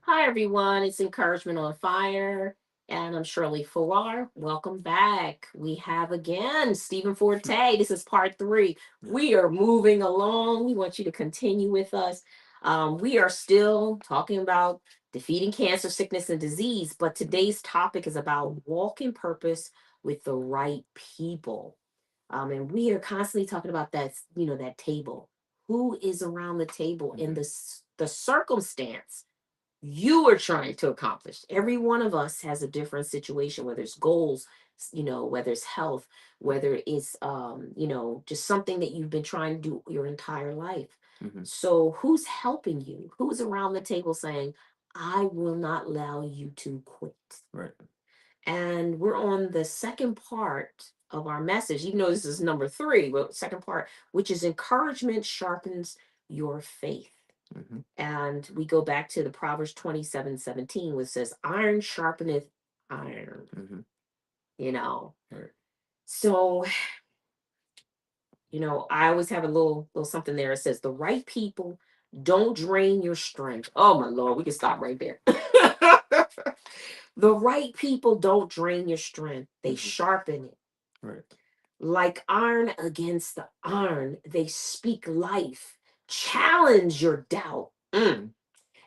Hi, everyone. It's Encouragement on Fire, and I'm Shirley Farrar. Welcome back. We have again Stephen Forte. This is part three. Yeah. We are moving along. We want you to continue with us. We are still talking about defeating cancer, sickness, and disease, but today's topic is about walking purpose with the right people. And we are constantly talking about that table. Who is around the table in Mhm. the circumstance you are trying to accomplish. Every one of us has a different situation, whether it's goals, whether it's health, whether it's just something that you've been trying to do your entire life. Mhm. So who's helping you? Who's around the table saying, I will not allow you to quit? Right. And we're on the second part of our message, even though this is number three, but second part, which is encouragement sharpens your faith. Mhm. And we go back to the Proverbs 27:17, which says, iron sharpeneth iron, Mhm. you know. Right. So, I always have a little something there. It says, the right people don't drain your strength. Oh my Lord, we can stop right there. The right people don't drain your strength. They Mhm. sharpen it. Right. Like iron against the iron, they speak life, challenge your doubt, and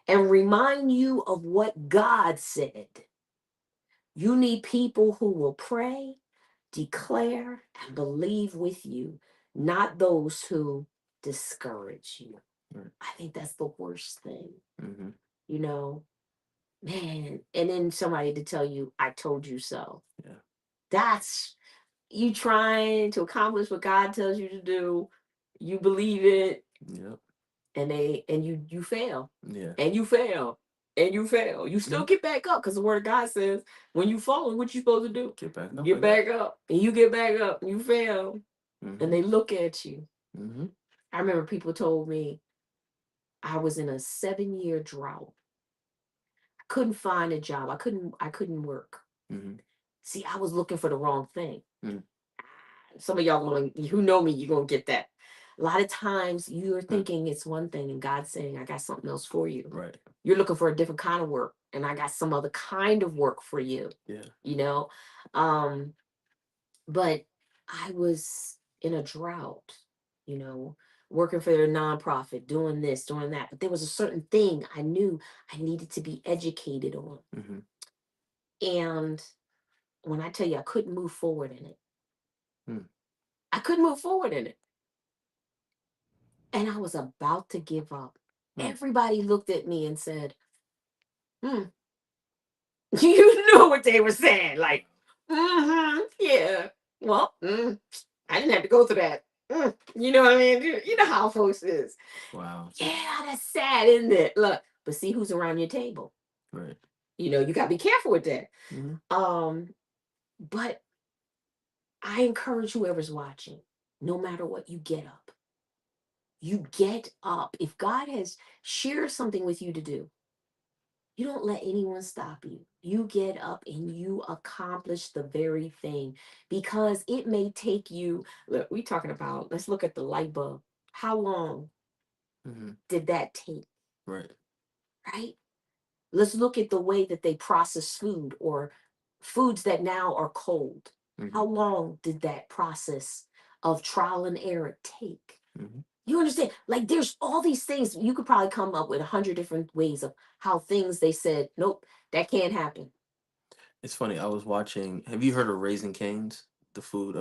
remind you of what God said. You need people who will pray, declare, and believe with you, not those who discourage you. Right. I think that's the worst thing, Mhm. you know, man. And then somebody to tell you, I told you so. Yeah. That's you trying to accomplish what God tells you to do. You believe it, Yep. and you fail, Yeah. and you fail, and you fail. You still Mhm. get back up because the word of God says when you fall, what you supposed to do? Get back up Get again. back up, and you get back up. And you fail, and Mhm. they look at you. Mhm. I remember people told me I was in a 7-year drought. I couldn't find a job. I couldn't work. Mhm. See, I was looking for the wrong thing. Mhm. Some of y'all going who know me, you're gonna get that. A lot of times you're Huh. thinking it's one thing and God's saying, I got something else for you. Right. You're looking for a different kind of work, and I got some other kind of work for you, Yeah. you know? Um, but I was in a drought, you know, working for a nonprofit, doing this, doing that. But there was a certain thing I knew I needed to be educated on. Mhm. And when I tell you I couldn't move forward in it, Mm. I couldn't move forward in it. And I was about to give up. Mm. Everybody looked at me and said, hmm. You knew what they were saying. Like, yeah. Well, I didn't have to go through that. You know what I mean? You know how folks is. Wow. Yeah, that's sad, isn't it? Look, but see who's around your table. Right. You got to be careful with that. Mhm. Um, but I encourage whoever's watching, no matter what, you get up. You get up. If God has shared something with you to do, you don't let anyone stop you. You get up and you accomplish the very thing because it may take you. Look, we talking about, let's look at the light bulb. How long Mhm. did that take? Right. Right? Let's look at the way that they process food or foods that now are cold. How Mhm. long did that process of trial and error take? Mhm. You understand? Like there's all these things you could probably come up with 100 different ways of how things they said, nope, that can't happen. It's funny. I was watching. Have you heard of Raising Cane's? The food.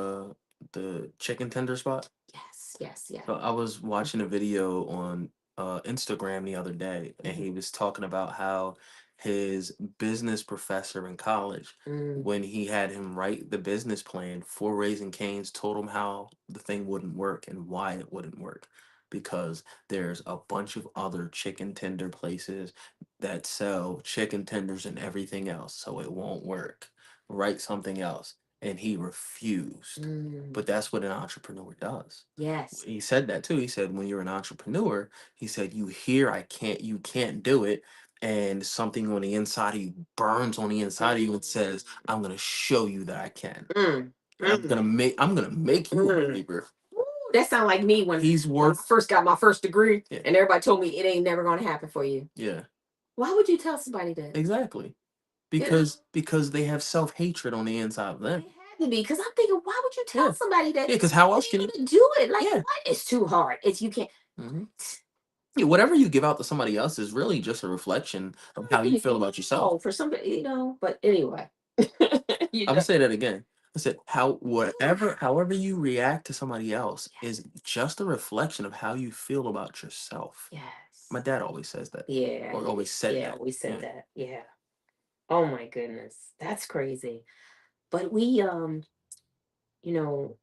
The chicken tender spot. Yes, yes, yeah. So I was watching a video on Instagram the other day, and Mhm. he was talking about how his business professor in college, Mm, when he had him write the business plan for Raising Cane's, told him how the thing wouldn't work and why it wouldn't work. Because there's a bunch of other chicken tender places that sell chicken tenders and everything else, so it won't work. Write something else. And he refused. mm, But that's what an entrepreneur does. yes. He said that too. He said when you're an entrepreneur, he said you hear you can't do it, and something on the inside of you burns on the inside of you and says, Mm, I'm gonna show you that I can. mm, And I'm gonna make you a mm. believer. Woo, that sounded like me when He's when I worth first got my first degree yeah, and everybody told me it ain't never gonna happen for you. yeah. Why would you tell somebody that? Exactly. You know, Because they have self-hatred on the inside of well, them. it had to be because I'm thinking, why would you tell Yeah. somebody that Yeah, because how they're else can you? gonna do it? Like, Yeah. what? It's too hard. It's you can't. Mhm. Yeah, whatever you give out to somebody else is really just a reflection of how you feel about yourself. Oh, for somebody, but anyway, you I'm gonna know. say that again. I said how whatever however you react to somebody else is just a reflection of how you feel about yourself. My Yes. dad always says that, Yeah, or he did. always said Yeah, that. we said Yeah. that. Yeah. Oh my goodness. That's crazy. But you know,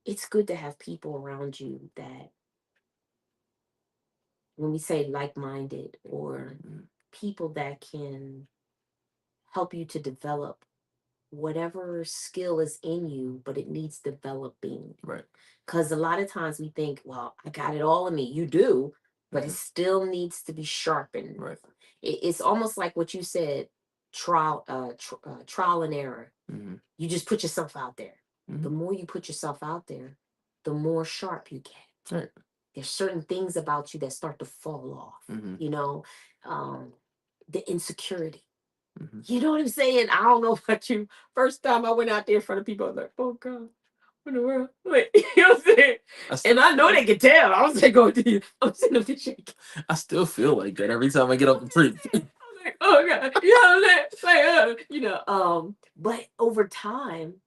it's good to have people around you that when we say like-minded or Mhm. people that can help you to develop whatever skill is in you, but it needs developing. Right. Because a lot of times we think, well, I got it all in me. You do, but it Mhm. still needs to be sharpened. Right. It's almost like what you said, trial and error. Mhm. You just put yourself out there. The Mhm. more you put yourself out there, the more sharp you get. Right. There's certain things about you that start to fall off. Mhm. You know, um, the insecurity. Mhm. You know what I'm saying? I don't know about you. First time I went out there in front of people, I was like, oh God, what in the world? Wait, you know what I'm saying? I And still I know feel they could tell. I was like, going to you. I'm sitting up there shaking. I still feel like that every time I get up and preach. I'm like, oh God. You know what I'm saying? Like, but over time,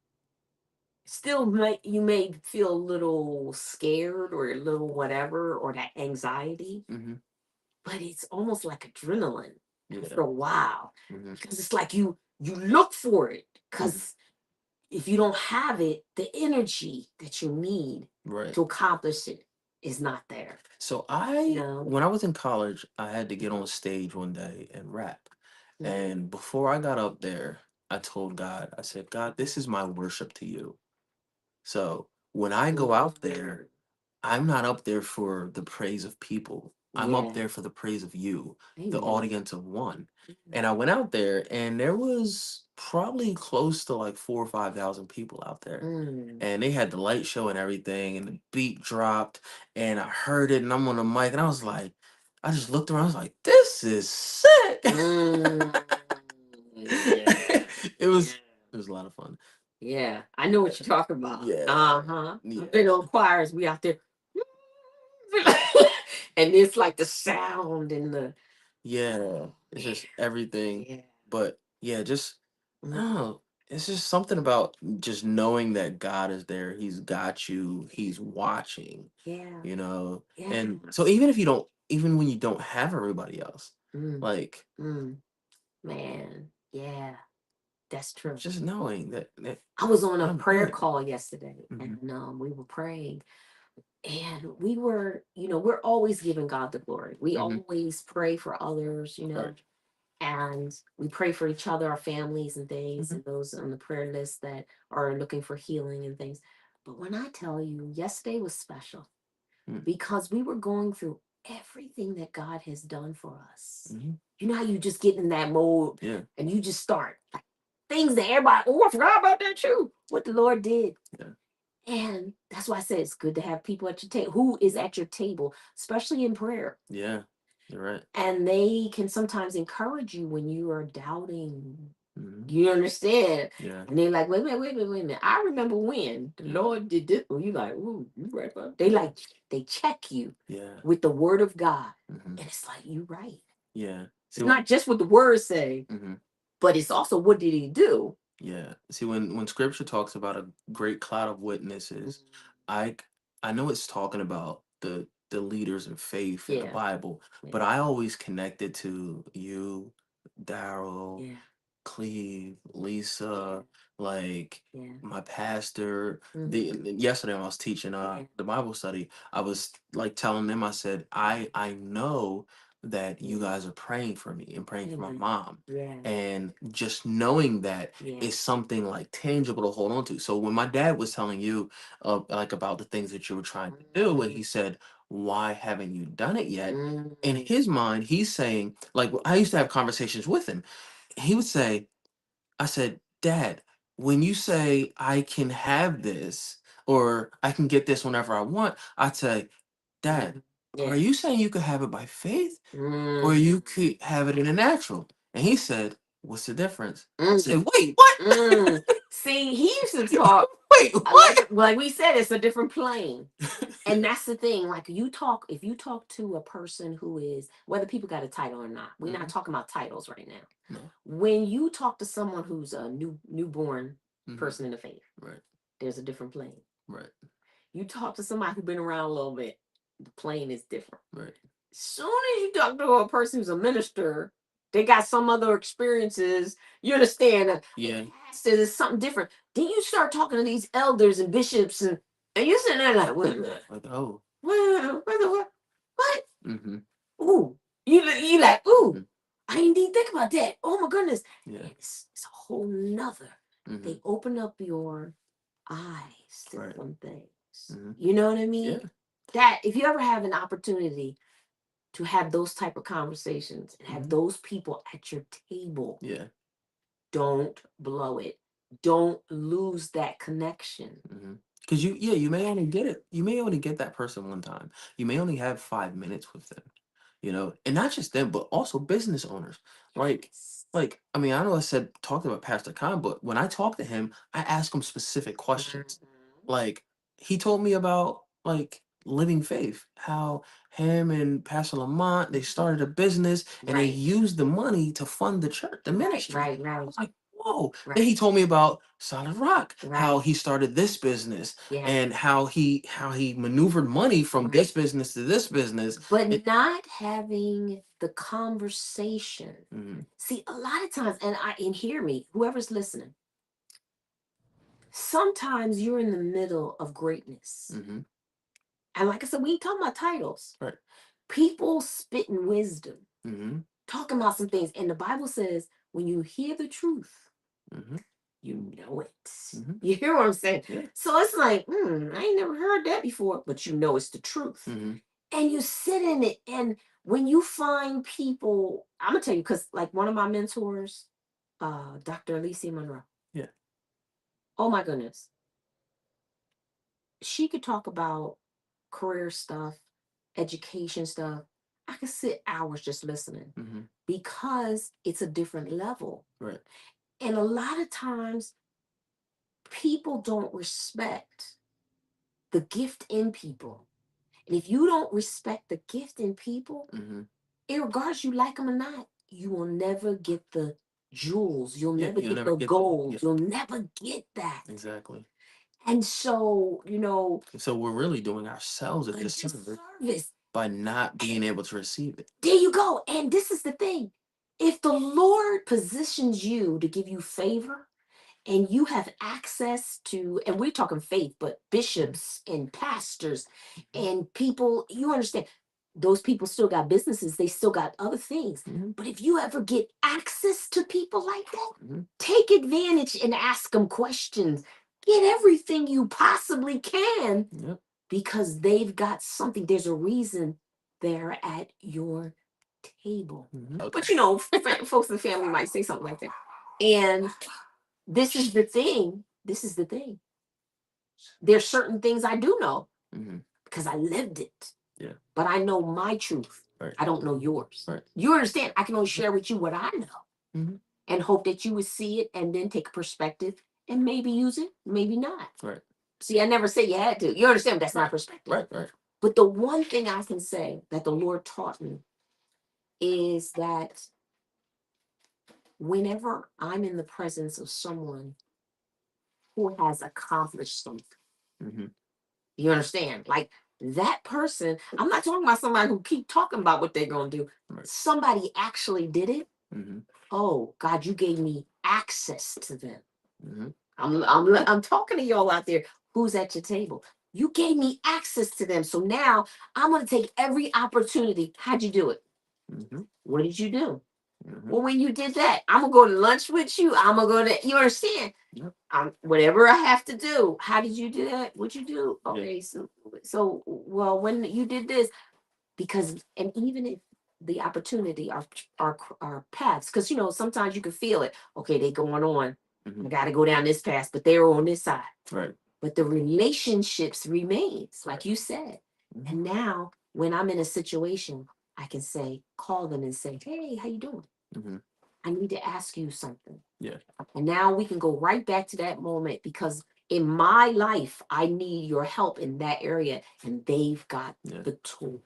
still you may feel a little scared or a little whatever, or that anxiety, Mhm. but it's almost like adrenaline Yeah. after a while. Mhm. Because it's like you look for it. Mhm. Because if you don't have it, the energy that you need Right. to accomplish it is not there. So You know? when I was in college, I had to get on stage one day and rap. Mhm. And before I got up there, I told God, I said, God, this is my worship to you. So when I go out there, I'm not up there for the praise of people. I'm up Yeah. there for the praise of you, the Amen. audience of one. Mhm. And I went out there and there was probably close to like 4 or 5 thousand people out there. Mm. And they had the light show and everything, and the beat dropped, and I heard it, and I'm on the mic, and I was like, I just looked around, I was like, this is sick. Mm. Yeah. it Yeah. was it was a lot of fun. Yeah. I know what you're talking about. Yeah. Uh-huh. I've Yeah. been on choirs. We out there. And it's like the sound and the Yeah, oh it's man. just everything. Yeah. But yeah, just I Mm. don't know. It's just something about just knowing that God is there. He's got you. He's watching. Yeah. You know, Yeah. and so even if you don't, even when you don't have everybody else, Mm. like Mm. Man. Yeah. That's true. just knowing that I was on a I'm prayer here. call yesterday Hmm. and we were praying and we were, we're always giving God the glory. We Hmm. always pray for others, Right. and we pray for each other, our families and things, Hmm. and those on the prayer list that are looking for healing and things. But when I tell you, yesterday was special because we were going through everything that God has done for us. Hmm. You know how you just get in that mode Yeah. and you just start like things that everybody, oh, I forgot about that too. What the Lord did. Yeah. And that's why I said it's good to have people at your table who is at your table, especially in prayer. Yeah. You're right. And they can sometimes encourage you when you are doubting. Hmm. You understand? Yeah. And they're like, wait a minute, wait a minute, wait a minute. I remember when the Lord did this. Well, you like, ooh, you right about they like they check you Yeah. with the word of God. Hmm. And it's like, you right. Yeah. See It's what? not just what the words say, Hmm. but it's also what did he do? Yeah. See, when scripture talks about a great cloud of Mm. witnesses, I c- I know it's talking about the leaders in faith in the Yeah. Bible, Yeah. but I always connect it to you, Daryl, Yeah. Cleve, Yeah. Lisa, like Yeah. my pastor. The Mhm. yesterday when I was teaching Yeah. the Bible study, I was like telling them, I said, I know that you Yeah. guys are praying for me and praying for my Amen. mom. Yeah. And just knowing that Yeah. is something like tangible to hold on to. So when my dad was telling you like about the things that you were trying to do, and he said, why haven't you done it yet? In Mm. his mind, he's saying, like I used to have conversations with him. He would say, I said, Dad, when you say I can have this or I can get this whenever I want, I'd say, Dad, Mhm. Yeah. Are you saying you could have it by faith, or Mm, you could have it in the natural? And he said, "What's the difference?" I mm, said, "Wait, what? mm. See, he used to talk Wait, what?" like we said, it's a different plane. And that's the thing. Like if you talk to a person who is, whether people got a title or not, we're not Mhm. talking about titles right now. No. When you talk to someone who's a newborn Mhm. person in the faith, Right. there's a different plane. Right. You talk to somebody who's been around a little bit, the plane is different. Right. As soon as you talk to a person who's a minister, they got some other experiences. You understand? Yeah. There's something different. Then you start talking to these elders and bishops, and you're sitting there like, wait a minute, Like, oh. what? Mm-hmm. Ooh, you like, ooh, Mhm. I didn't even think about that. Oh my goodness, Yeah. and it's a whole nother. Mm-hmm. They open up your eyes to Right. some things. Mm-hmm. You know what I mean? Yeah. That if you ever have an opportunity to have those type of conversations and have Mhm. those people at your table, Yeah. don't blow it. Don't lose that connection. Because you may only get it. You may only get that person one time. You may only have 5 minutes with them. And not just them, but also business owners. Like, Yes. I mean, I know I said talked about Pastor Khan, but when I talk to him, I ask him specific questions. Mhm. Like, he told me about like living faith, how him and Pastor Lamont they started a business and they Right, used the money to fund the church, the ministry. right, I right, was like, whoa. Then right, he told me about Solid Rock, how right. he started this business Yeah. and how he maneuvered money from this business to this business. But not having the conversation. Mhm. See, a lot of times, and hear me, whoever's listening, sometimes you're in the middle of greatness. Mhm. And like I said, we ain't talking about titles. Right. People spitting wisdom, Mhm. talking about some things. And the Bible says, when you hear the truth, Mhm. you know it. Mhm. You hear what I'm saying? Yeah. So it's like, I ain't never heard that before, but you know it's the truth. Mhm. And you sit in it. And when you find people, I'm gonna tell you, because like one of my mentors, Dr. Alicia Monroe, Yeah. oh my goodness, she could talk about career stuff, education stuff. I could sit hours just listening Mhm. because it's a different level. Right. And a lot of times people don't respect the gift in people. And if you don't respect the gift in people, Mhm. regardless you like them or not, you will never get the jewels. You'll Yeah. never You'll get never the get that. Yeah. gold. You'll never get that. Exactly. And so, And so we're really doing ourselves a a disservice disservice. by not being able to receive it. There you go. And this is the thing. If the Lord positions you to give you favor and you have access to, and we're talking faith, but bishops and pastors Mhm. and people, you understand, those people still got businesses, they still got other things. Mhm. But if you ever get access to people like that, Mhm. take advantage and ask them questions. Get everything you possibly can Yep. because they've got something. There's a reason they're at your table. Mhm. But folks in the family might say something like that. And this is the thing. This is the thing. There's certain things I do know Mhm. because I lived it. Yeah. But I know my truth. Right. I don't know yours. Right. You understand? I can only share with you what I know Mhm. and hope that you would see it and then take a perspective and maybe use it, maybe not. Right. See, I never say you had to. You understand? That's my perspective. Right. Right. But the one thing I can say that the Lord taught me is that whenever I'm in the presence of someone who has accomplished something, Mhm. you understand? Like that person, I'm not talking about somebody who keep talking about what they're gonna do. Right. Somebody actually did it. Mhm. Oh God, you gave me access to them. Mhm. I'm talking to y'all out there who's at your table. You gave me access to them. So now I'm gonna take every opportunity. How'd you do it? Mhm. What did you do? Mhm. Well, when you did that, I'm gonna go to lunch with you. I'm gonna go to, you understand? Yep. Whatever I have to do. How did you do that? What'd you do? Yeah. Okay, so well, when you did this, because and even if the opportunity are paths, because sometimes you can feel it. Okay, they going on. I Mhm. got to go down this path, but they're on this side. Right. But the relationships remains, like you said. Mhm. And now when I'm in a situation, I can say, call them and say, hey, how you doing? Hmm. I need to ask you something. Yeah. And now we can go right back to that moment because in my life, I need your help in that area. And they've got Yeah. the tool.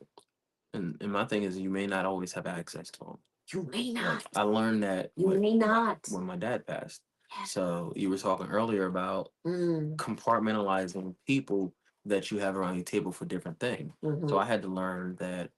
And my thing is, you may not always have access to them. You may Like, not. I learned that You may not. when my dad passed. Yeah. So you were talking earlier about Mm, compartmentalizing people that you have around your table for different things. So hmm I had to learn that,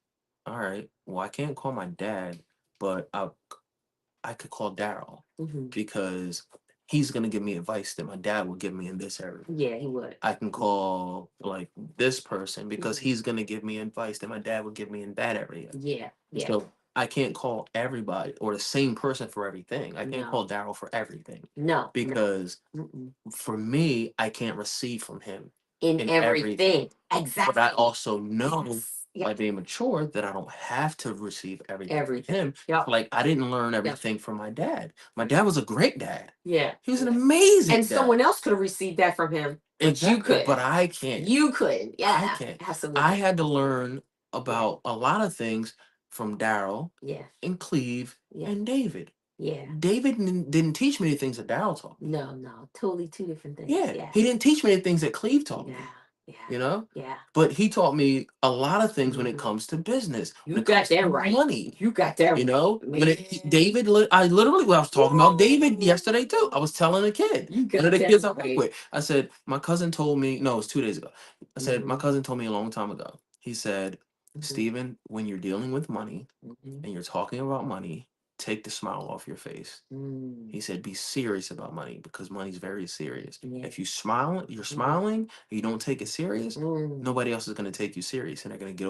all right, well, I can't call my dad, but I could call Daryl hmm because he's gonna give me advice that my dad would give me in this area. Yeah, he would. I can call like this person because Mhm. he's gonna give me advice that my dad would give me in that area. Yeah, yeah. So I can't call everybody or the same person for everything. I can't No, call Daryl for everything no, no. because Mm-mm. for me, I can't receive from him In in everything. everything. But I Exactly. also know Yes. Yeah. by being mature that I don't have to receive everything from Everything. him. Yep. Like I didn't learn Yep. everything from my dad. My dad was a great dad. Yeah. He was an Yeah. amazing And dad. someone else could have received that from him, but you Exactly. But couldn't. I can't. You couldn't. I Yeah. can't. I Absolutely. had to learn Yeah. about a lot of things from Daryl Yeah. and Cleve Yeah. and David. Yeah. David didn't teach me the things that Daryl taught me. No, no. Totally two different things. Yeah, Yeah. he didn't teach me the things that Cleve taught Yeah. me. Yeah. You know, Yeah. but he taught me a lot of things when it Mhm. comes to business, when You it got comes to that right. money. You got that You right. know, when it Man. David, I literally, well, I was talking about David yesterday too. I was telling a kid, You one of got the that kids I work right. with. I said, my cousin told me, no, it was 2 days ago. I said, my Mm-hmm. cousin told me a long time ago. He said, Mm-hmm. Stephen, when you're dealing with money Mm-hmm. and you're talking about money, take the smile off your face. Mm. He said, be serious about money because money's very serious. Yeah. If you smile, you're Mm-hmm. smiling, you don't take it serious, Mm. nobody else is going to take you serious and they're going to get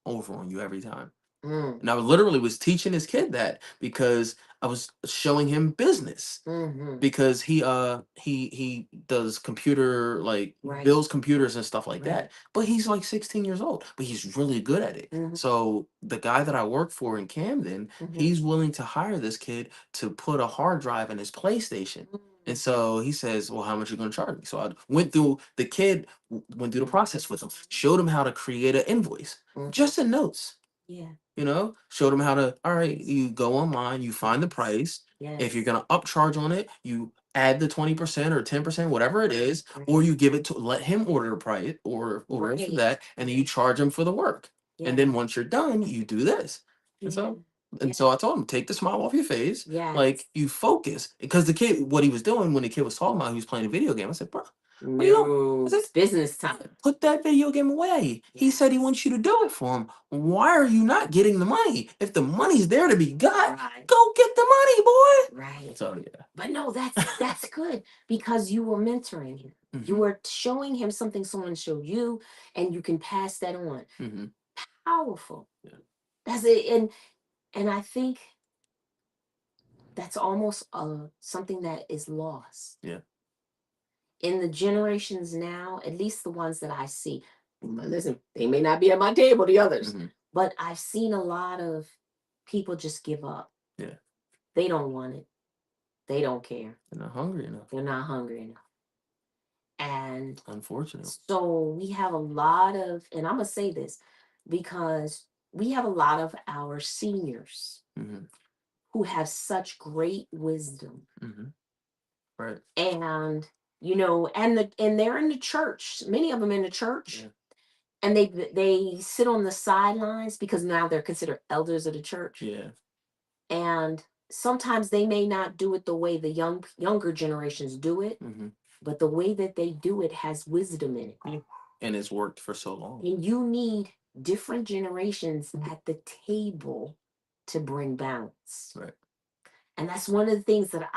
over on you every time. Mm. And I literally was teaching this kid that because I was showing him business Mm-hmm. because he does computer, like Right. builds computers and stuff like Right. that, but he's like 16 years old, but he's really good at it. Mm-hmm. So the guy that I work for in Camden, Mm-hmm. he's willing to hire this kid to put a hard drive in his PlayStation. And so he says, well, how much are you going to charge me? So I went through the kid went through the process with him, showed him how to create an invoice Mm-hmm. just in notes. Yeah. Showed them how to, all right, you go online, you find the price. If you're Yes. gonna upcharge on it, you add the 20% or 10%, whatever it is, or Right. you give it to let him order the price or order it for Right. that, and then you charge him for the work. And Yeah. then once you're done, you do this. And Yeah. so Yeah. and so I told him, take the smile off your face. Yes. Like you focus. Because the kid, what he was doing when the kid was talking about he was playing a video game. I said, bro, what are you doing? I No. said, It's business time. put that video game away. He said he Yes. wants you to do it for him. Why are you not getting the money? If the money's there to be got, Right. go get the money, boy. Right. So yeah. But no, that's good because you were mentoring him. You Hmm. were showing him something someone showed you, and you can pass that on. Hmm. Powerful. Yeah. That's it. And I think that's almost something that is lost Yeah. in the generations now. At least the ones that I see. Listen, they may not be at my table, the others, Hmm. but I've seen a lot of people just give up. Yeah. They don't want it. They don't care. They're not hungry enough. They're not hungry enough. And Unfortunately. so we have a lot of, and I'm going to say this because we have a lot of our seniors Hmm. who have such great wisdom. Hmm. Right. And and they're in the church, many of them in the church, Yeah. and they sit on the sidelines because now they're considered elders of the church. Yeah. And sometimes they may not do it the way the younger generations do it, Hmm. but the way that they do it has wisdom in it. And it's worked for so long. And you need different generations at the table to bring balance. Right. And that's one of the things that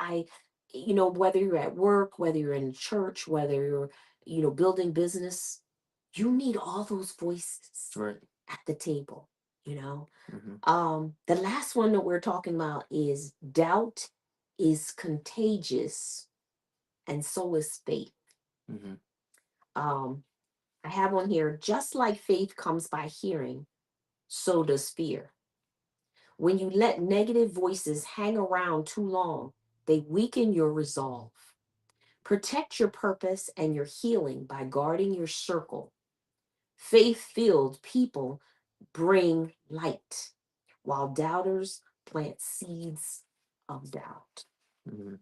whether you're at work, whether you're in church, whether you're, building business, you need all those voices Right. at the table, you know. Hmm. The last one that we're talking about is doubt is contagious and so is faith. Hmm. Um, I have one here, just like faith comes by hearing, so does fear. When you let negative voices hang around too long, they weaken your resolve. Protect your purpose and your healing by guarding your circle. Faith filled people bring light, while doubters plant seeds of doubt. Mhm.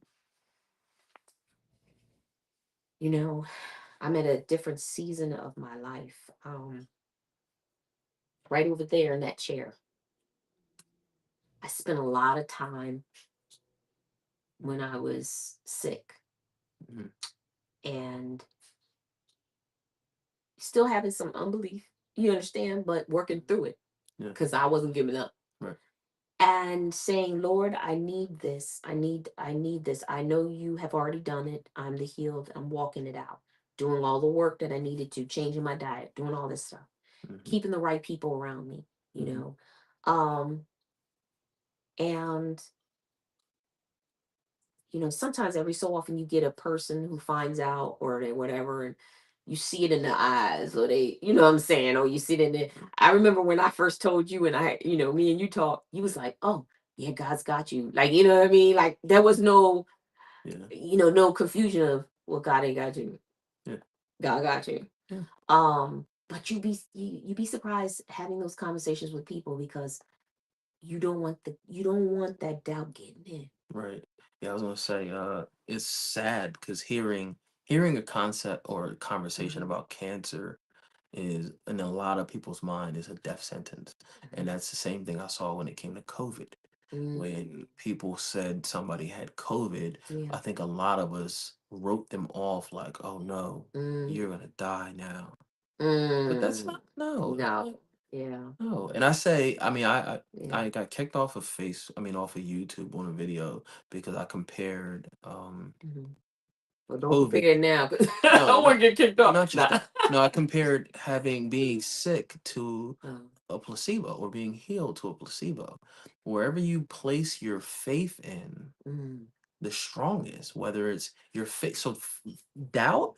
You know, I'm at a different season of my life. Right over there in that chair, I spent a lot of time when I was sick Mhm. and still having some unbelief, you understand, but working through it Yeah. because I wasn't giving up. Right. And saying, Lord, I need this. I need this. I know you have already done it. I'm the healed. I'm walking it out. Doing all the work that I needed to, changing my diet, doing all this stuff, Mhm. keeping the right people around me, you Mhm. know. Um, and sometimes every so often you get a person who finds out or they whatever, and you see it in the eyes, or they, what I'm saying, or you see it in the. I remember when I first told you, and me and you talked, you was like, oh, yeah, God's got you. Like, you know what I mean? Like, there was no, Yeah. no confusion of, well, God ain't got you. Yeah. God got you. Yeah. But you be surprised having those conversations with people because you don't want that doubt getting in. Right. Yeah, I was gonna say, it's sad because hearing a concept or a conversation Mhm. about cancer is in a lot of people's mind is a death sentence. And Mhm. that's the same thing I saw when it came to COVID. Mm, When people said somebody had COVID, yeah. I think a lot of us wrote them off like, oh no, Mm, you're gonna die now. But that's mm, not no. no. Yeah. No, and I say, I mean, Yeah. I got kicked off of off of YouTube on a video because I compared Mhm. Well, don't COVID. compare it now because I No, don't want not to get kicked off. not just Nah. that. No, I compared having being sick to Um, a placebo or being healed to a placebo. Wherever you place your faith in, mm, the strongest, whether it's your faith, doubt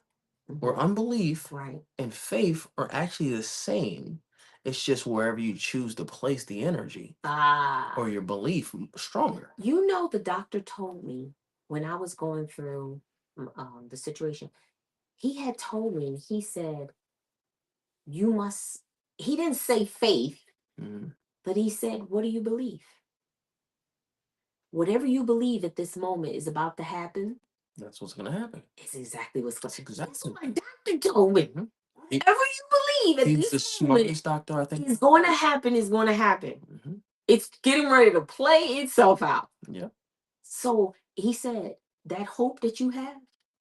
or mhm. unbelief Right. and faith are actually the same. It's just wherever you choose to place the energy or Ah, your belief stronger. the doctor told me when I was going through the situation, he had told me, he said, you must, he didn't say faith, Mhm. but he said, what do you believe? Whatever you believe at this moment is about to happen, That's what's gonna happen. it's exactly what's going That's to. That's exactly. what my doctor told me. Mhm. He, Whatever you believe at he's this the moment smartest doctor I think. is going to happen, is going to happen. Hmm. It's getting ready to play itself out. Yeah. So he said, that hope that you have,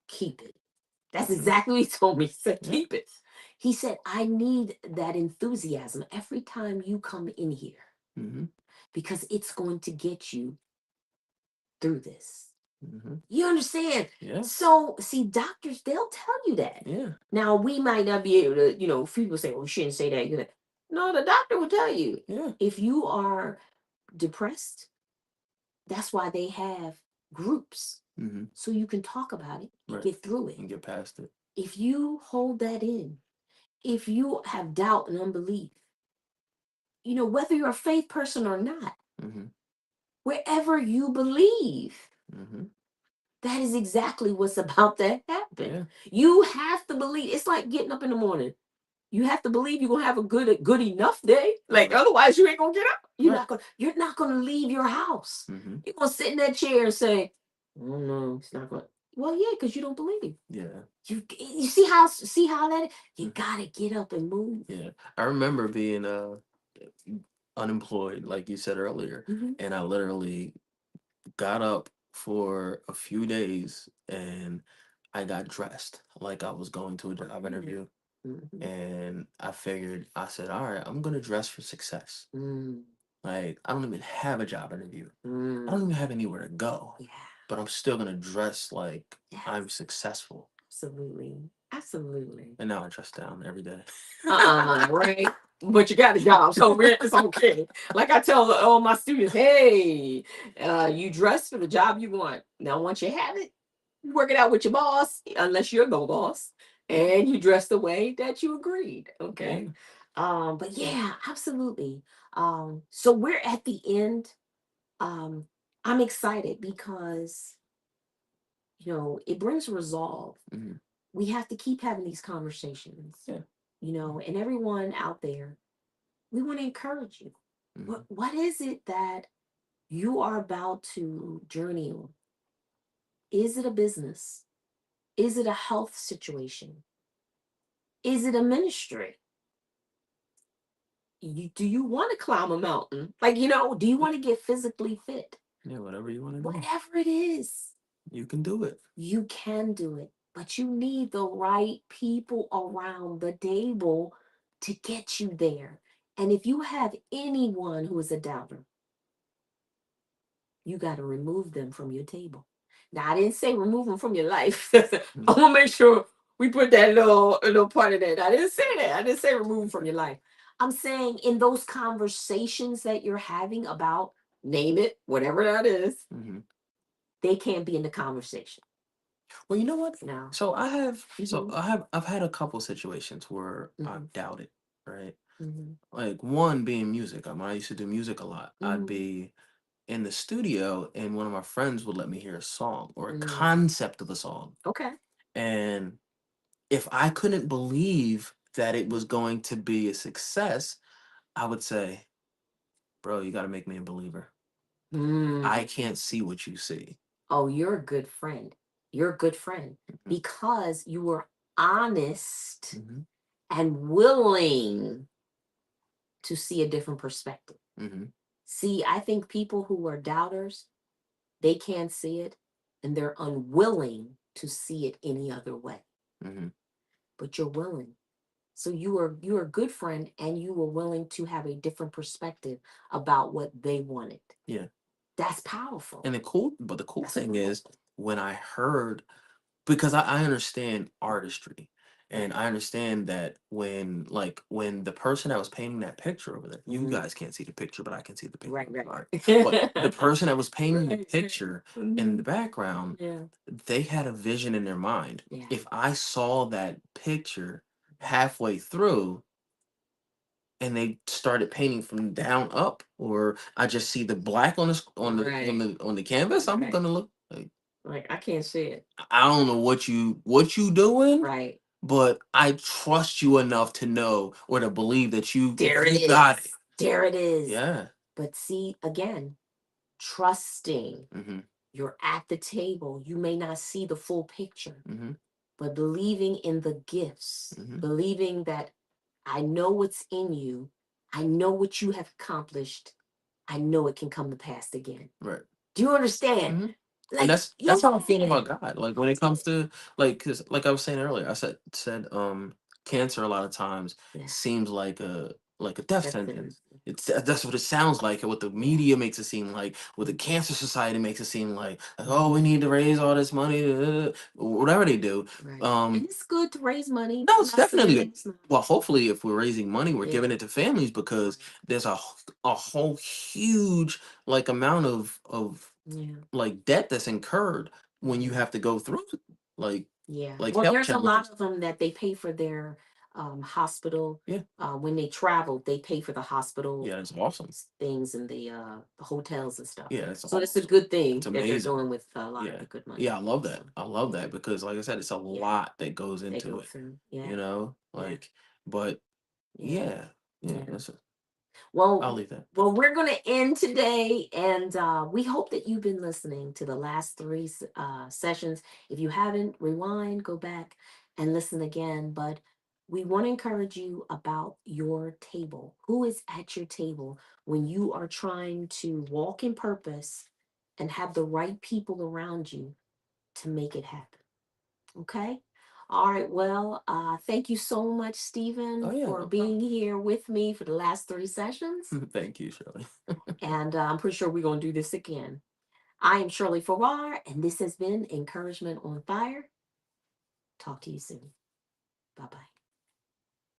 keep it. That's Hmm. exactly what he told me. He said, Yeah. keep it. He said, I need that enthusiasm every time you come in here Hmm. because it's going to get you through this. Hmm. You understand? Yeah. So, see, doctors, they'll tell you that. Yeah. Now, we might not be able to, people say, well, you shouldn't say that. No, the doctor will tell you. Yeah. If you are depressed, that's why they have groups Hmm. so you can talk about it and Right. get through it. And get past it. If you hold that in, if you have doubt and unbelief, whether you're a faith person or not, Hmm. wherever you believe, Hmm. that is exactly what's about to happen. Yeah. You have to believe. It's like getting up in the morning. You have to believe you're gonna have a good enough day. Like, Right. otherwise you ain't gonna get up. Right. You're not gonna leave your house. Hmm. You're gonna sit in that chair and say, oh no, it's not gonna. Well, yeah, because you don't believe. Yeah. You see how that you Mhm. gotta get up and move. Yeah. I remember being unemployed, like you said earlier, Hmm. and I literally got up for a few days and I got dressed like I was going to a job interview. Hmm. And I said, all right, I'm going to dress for success. Mm, Like, I don't even have a job interview, I don't mm, even have anywhere to go, yeah. but I'm still going to dress like I'm Yes. successful. Absolutely. Absolutely. And now I dress down every day. Right? But you got a job, so it's okay. Like I tell all my students, hey, you dress for the job you want. Now, once you have it, you work it out with your boss, unless you're no boss, and you dress the way that you agreed. Yeah. Okay. But yeah, absolutely. So we're at the end. Um, I'm excited because it brings resolve. Mhm. We have to keep having these conversations, Yeah. and everyone out there, We want to encourage you. Hmm. What is it that you are about to journey on? Is it a business? Is it a health situation? Is it a ministry? Do you want to climb a mountain? Like, do you want to get physically fit? Yeah, whatever you want to do, Whatever it is, you can do it. you can do it. But you need the right people around the table to get you there. And if you have anyone who is a doubter, you got to remove them from your table. Now, I didn't say remove them from your life. I Mhm. want to make sure we put that little part of that. I didn't say that. I didn't say remove them from your life. I'm saying in those conversations that you're having about, name it, whatever that is, Hmm. they can't be in the conversation. Well, you know what? No. So Hmm. I've had a couple situations where Hmm. I've doubted, right? Hmm. Like one being music. I used to do music a lot. I'd Hmm. be in the studio and one of my friends would let me hear a song or a Hmm. concept of a song. Okay. And if I couldn't believe that it was going to be a success, I would say, bro, you got to make me a believer. I Mm. can't see what you see. Oh, you're a good friend. You're a good friend Hmm. because you were honest Hmm. and willing to see a different perspective. Hmm. See, I think people who are doubters, they can't see it and they're unwilling to see it any other way. Hmm. But you're willing. So you're a good friend and you were willing to have a different perspective about what they wanted. Yeah. That's powerful. But the cool That's thing is powerful. when I heard, because I understand artistry, and Right. I understand that when the person that was painting that picture over there, you Mhm. guys can't see the picture, but I can see the picture. Right, right, All right. But the right. person that was painting the Right, right. picture in the Mhm. background, Yeah. they had a vision in their mind. Yeah. If I saw that picture halfway through and they started painting from down up, or I just see the black on the Right. on the canvas, I'm Right. gonna look like, Like I can't see it. I don't know what you doing, Right. but I trust you enough to know or to believe that There it you got it. is. There it is. Yeah. But see, again, trusting Hmm. you're at the table. You may not see the full picture, Hmm. but believing in the gifts, Hmm. believing that I know what's in you, I know what you have accomplished, I know it can come to pass again. Right. Do you understand? Hmm. And Like, that's how I feel yeah. about God. Like when it comes to, like, because like I was saying earlier, I said cancer a lot of times Yeah. seems like a death That's it. sentence. That's what it sounds like, and what the Yeah. media makes it seem like, what the Mhm. Cancer Society makes it seem like, oh, we Mhm. need to raise all this money, whatever they do. Right. And Um, it's good to raise money. no, I'm it's not saying definitely that good. it's not. Well, hopefully, if we're raising money, we're Yeah. giving it to families because there's a whole huge like amount of Yeah. like debt that's incurred when you Yeah. have to go through like Yeah. like Well, health there's a lot challenges. of them that they pay for their hospital. Yeah, When they travel, they pay for the hospital yeah, it's awesome. things and the hotels and stuff. Yeah, it's So it's a awesome. good It's thing that they're amazing. doing with a lot of Yeah, the good money. yeah, I love So that. I love yeah, that because, like I said, it's a yeah, lot that goes they into go it. through. Yeah, You know, yeah, like, but yeah, yeah, yeah. yeah. That's I'll Well, leave that. we're going to end today, and we hope that you've been listening to the last three sessions. If you haven't, rewind, go back, and listen again. But we want to encourage you about your table. Who is at your table when you are trying to walk in purpose and have the right people around you to make it happen? Okay. All right. Well, thank you so much, Oh Stephen, yeah, for no problem. being here with me for the last three sessions. Thank you, Shirley. And I'm pretty sure we're going to do this again. I am Shirley Farrar, and this has been Encouragement on Fire. Talk to you soon. Bye bye.